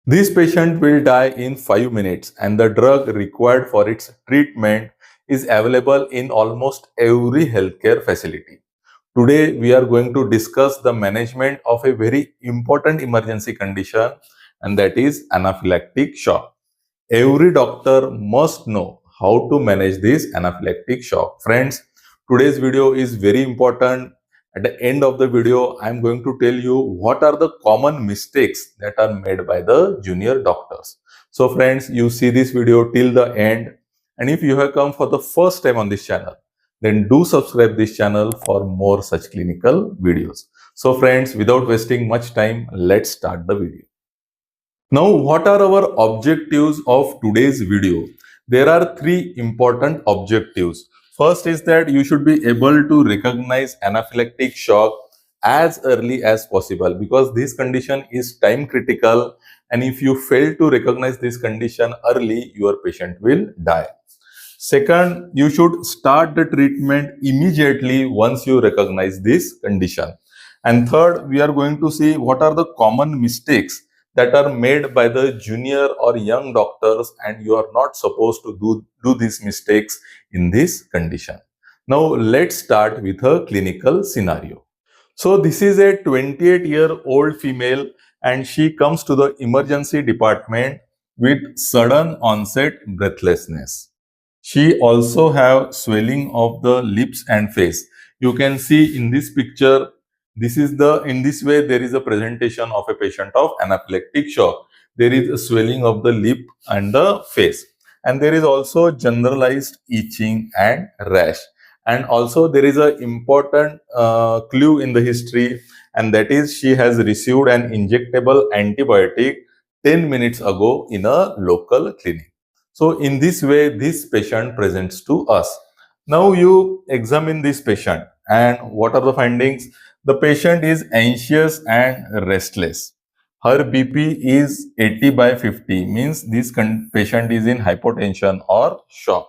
This patient will die in 5 minutes and the drug required for its treatment is available in almost every healthcare facility. Today, we are going to discuss the management of a very important emergency condition, and that is anaphylactic shock. Every doctor must know how to manage this anaphylactic shock. Friends, today's video is very important. At the end of the video, I am going to tell you what are the common mistakes that are made by the junior doctors. So friends, you see this video till the end. And if you have come for the first time on this channel, then do subscribe this channel for more such clinical videos. So friends, without wasting much time, let's start the video. Now, what are our objectives of today's video? There are three important objectives. First is that you should be able to recognize anaphylactic shock as early as possible because this condition is time critical, and if you fail to recognize this condition early, your patient will die. Second, you should start the treatment immediately once you recognize this condition. And third, we are going to see what are the common mistakes that are made by the junior or young doctors, and you are not supposed to do these mistakes in this condition. Now, let's start with a clinical scenario. So, this is a 28-year-old female and she comes to the emergency department with sudden onset breathlessness. She also have swelling of the lips and face. You can see in this picture, in this way there is a presentation of a patient of anaphylactic shock. There is a swelling of the lip and the face, and there is also generalized itching and rash. And also there is a important clue in the history, and that is she has received an injectable antibiotic 10 minutes ago in a local clinic. So in this way, this patient presents to us. Now you examine this patient, and what are the findings? The patient is anxious and restless. Her BP is 80/50, means this patient is in hypotension or shock.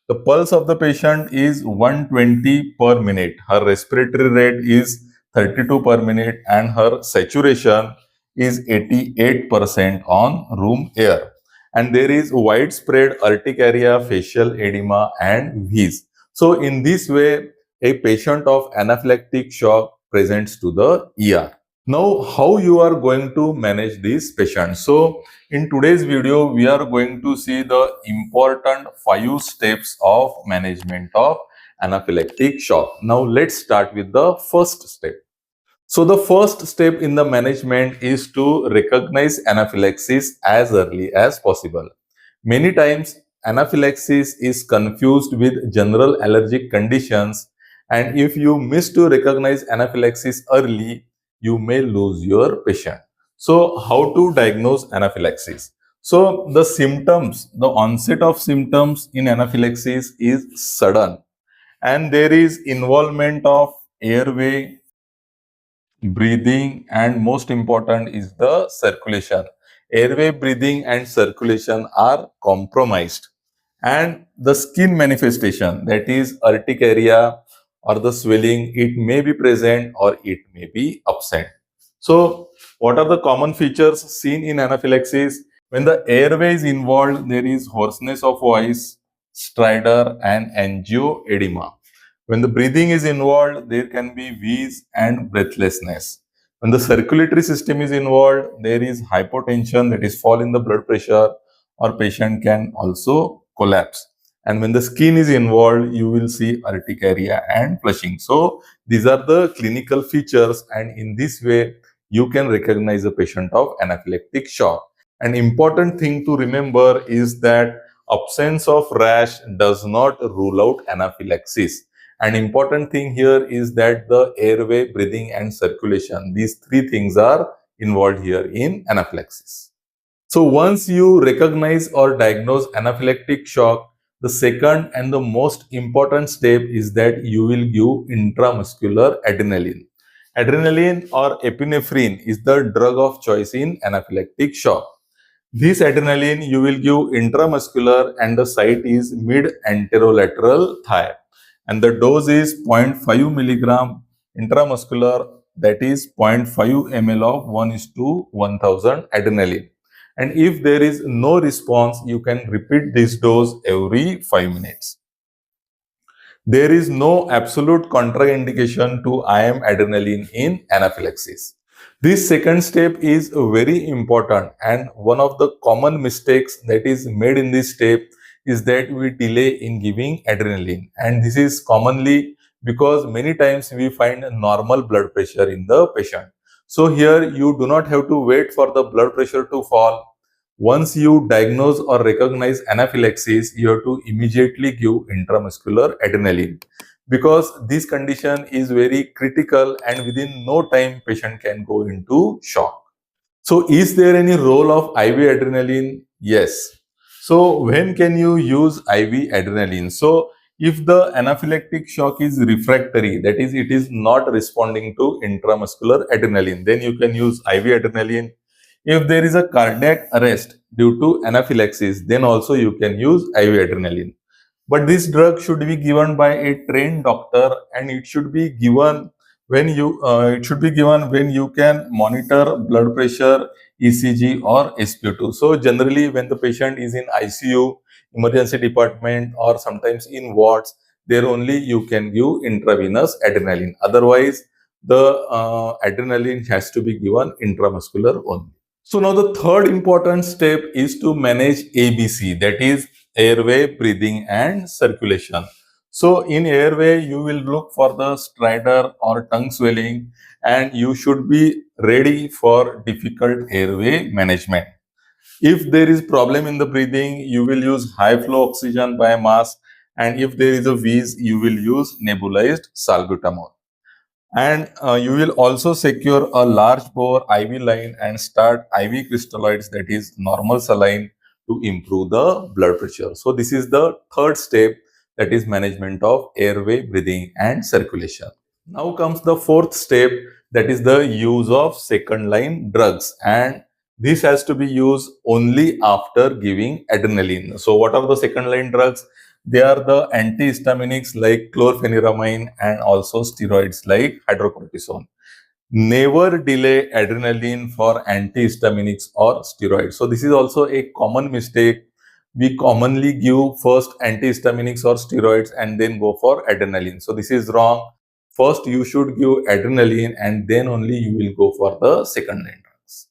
The pulse of the patient is 120 per minute. Her respiratory rate is 32 per minute and her saturation is 88% on room air. And there is widespread urticaria, facial edema and wheeze. So in this way, a patient of anaphylactic shock presents to the ER. Now, how you are going to manage this patient? So, in today's video, we are going to see the important 5 steps of management of anaphylactic shock. Now, let's start with the first step. So, the first step in the management is to recognize anaphylaxis as early as possible. Many times, anaphylaxis is confused with general allergic conditions, and if you miss to recognize anaphylaxis early, you may lose your patient. So, how to diagnose anaphylaxis? So, the onset of symptoms in anaphylaxis is sudden, and there is involvement of airway, breathing, and most important is the circulation. Airway, breathing and circulation are compromised, and the skin manifestation, that is urticaria or the swelling, it may be present or it may be absent. So what are the common features seen in anaphylaxis? When the airway is involved, there is hoarseness of voice, stridor and angioedema. When the breathing is involved, there can be wheeze and breathlessness. When the circulatory system is involved, there is hypotension, that is fall in the blood pressure, or patient can also collapse. And when the skin is involved, you will see urticaria and flushing. So these are the clinical features, and in this way, you can recognize a patient of anaphylactic shock. An important thing to remember is that absence of rash does not rule out anaphylaxis. An important thing here is that the airway, breathing and circulation, these three things are involved here in anaphylaxis. So once you recognize or diagnose anaphylactic shock, the second and the most important step is that you will give intramuscular adrenaline. Adrenaline or epinephrine is the drug of choice in anaphylactic shock. This adrenaline you will give intramuscular, and the site is mid-anterolateral thigh, and the dose is 0.5 milligram intramuscular, that is 0.5 ml of 1:1000 adrenaline. And if there is no response, you can repeat this dose every 5 minutes. There is no absolute contraindication to IM adrenaline in anaphylaxis. This second step is very important, and one of the common mistakes that is made in this step is that we delay in giving adrenaline, and this is commonly because many times we find normal blood pressure in the patient. So here you do not have to wait for the blood pressure to fall. Once you diagnose or recognize anaphylaxis, you have to immediately give intramuscular adrenaline, because this condition is very critical and within no time patient can go into shock. So is there any role of IV adrenaline? Yes. So when can you use IV adrenaline? So if the anaphylactic shock is refractory, that is, it is not responding to intramuscular adrenaline, then you can use IV adrenaline. If there is a cardiac arrest due to anaphylaxis, then also you can use IV adrenaline. But this drug should be given by a trained doctor, and it should be given when you can monitor blood pressure, ECG or SpO2. So generally, when the patient is in ICU, emergency department, or sometimes in wards, there only you can give intravenous adrenaline. Otherwise, the adrenaline has to be given intramuscular only. So now the third important step is to manage ABC, that is airway, breathing and circulation. So in airway, you will look for the stridor or tongue swelling, and you should be ready for difficult airway management. If there is problem in the breathing, you will use high flow oxygen by mask, and if there is a wheeze, you will use nebulized salbutamol. And you will also secure a large bore IV line and start IV crystalloids, that is normal saline, to improve the blood pressure. So this is the third step, that is management of airway, breathing and circulation. Now comes the fourth step, that is the use of second line drugs, and this has to be used only after giving adrenaline. So what are the second line drugs? They are the antihistaminics like chlorpheniramine and also steroids like hydrocortisone. Never delay adrenaline for antihistaminics or steroids. So this is also a common mistake. We commonly give first antihistaminics or steroids and then go for adrenaline. So this is wrong. First you should give adrenaline and then only you will go for the second line drugs.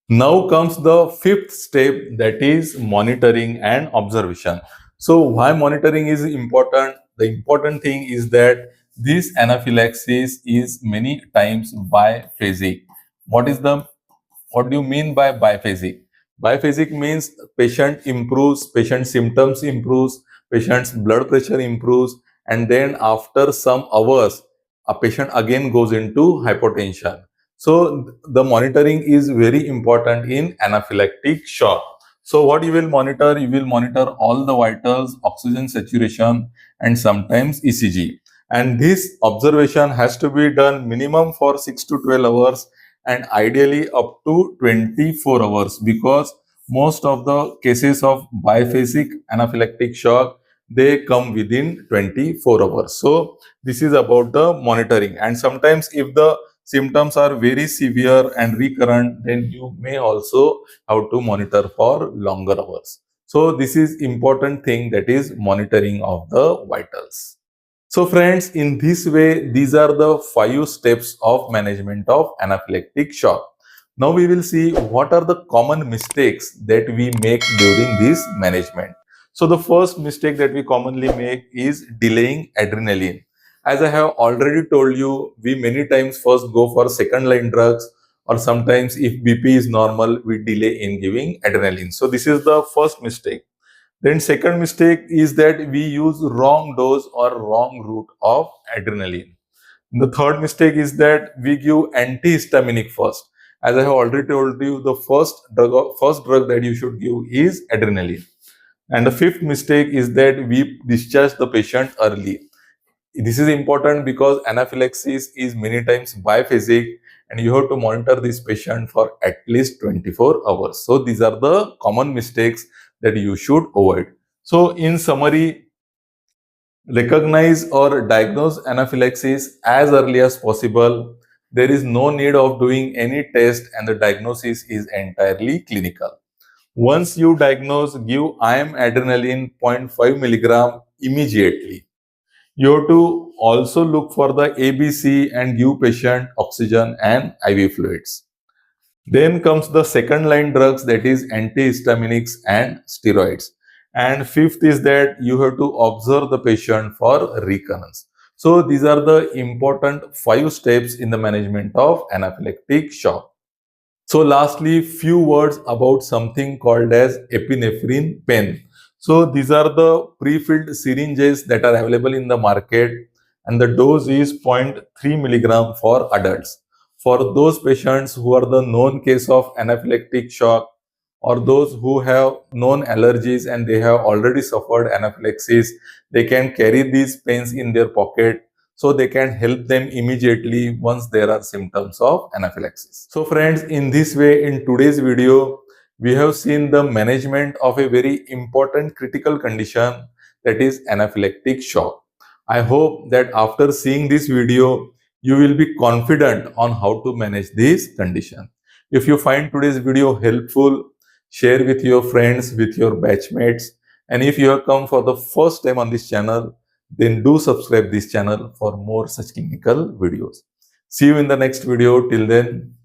Now comes the fifth step, that is monitoring and observation. So why monitoring is important? The important thing is that this anaphylaxis is many times biphasic. What do you mean by biphasic? Biphasic means patient improves, patient symptoms improves, patient's blood pressure improves, and then after some hours, a patient again goes into hypotension. So the monitoring is very important in anaphylactic shock. So what you will monitor? You will monitor all the vitals, oxygen saturation, and sometimes ECG. And this observation has to be done minimum for 6 to 12 hours and ideally up to 24 hours, because most of the cases of biphasic anaphylactic shock, they come within 24 hours. So this is about the monitoring. And sometimes if the symptoms are very severe and recurrent, then you may also have to monitor for longer hours. So this is important thing, that is monitoring of the vitals. So friends, in this way, these are the 5 steps of management of anaphylactic shock. Now we will see what are the common mistakes that we make during this management. So the first mistake that we commonly make is delaying adrenaline. As I have already told you, we many times first go for second line drugs, or sometimes if BP is normal, we delay in giving adrenaline. So this is the first mistake. Then second mistake is that we use wrong dose or wrong route of adrenaline. The third mistake is that we give antihistaminic first. As I have already told you, the first drug that you should give is adrenaline. And the fifth mistake is that we discharge the patient early. This is important because anaphylaxis is many times biphasic and you have to monitor this patient for at least 24 hours. So these are the common mistakes that you should avoid. So in summary, recognize or diagnose anaphylaxis as early as possible. There is no need of doing any test and the diagnosis is entirely clinical. Once you diagnose, give IM adrenaline 0.5 milligram immediately. You have to also look for the ABC and give patient oxygen and IV fluids. Then comes the second line drugs, that is antihistaminics and steroids. And fifth is that you have to observe the patient for recurrence. So these are the important 5 steps in the management of anaphylactic shock. So lastly, few words about something called as epinephrine pen. So these are the pre-filled syringes that are available in the market, and the dose is 0.3 milligram for adults. For those patients who are the known case of anaphylactic shock, or those who have known allergies and they have already suffered anaphylaxis, they can carry these pens in their pocket so they can help them immediately once there are symptoms of anaphylaxis. So friends, in this way, in today's video, we have seen the management of a very important critical condition, that is anaphylactic shock. I hope that after seeing this video, you will be confident on how to manage this condition. If you find today's video helpful, share with your friends, with your batchmates. And if you have come for the first time on this channel, then do subscribe this channel for more such clinical videos. See you in the next video. Till then,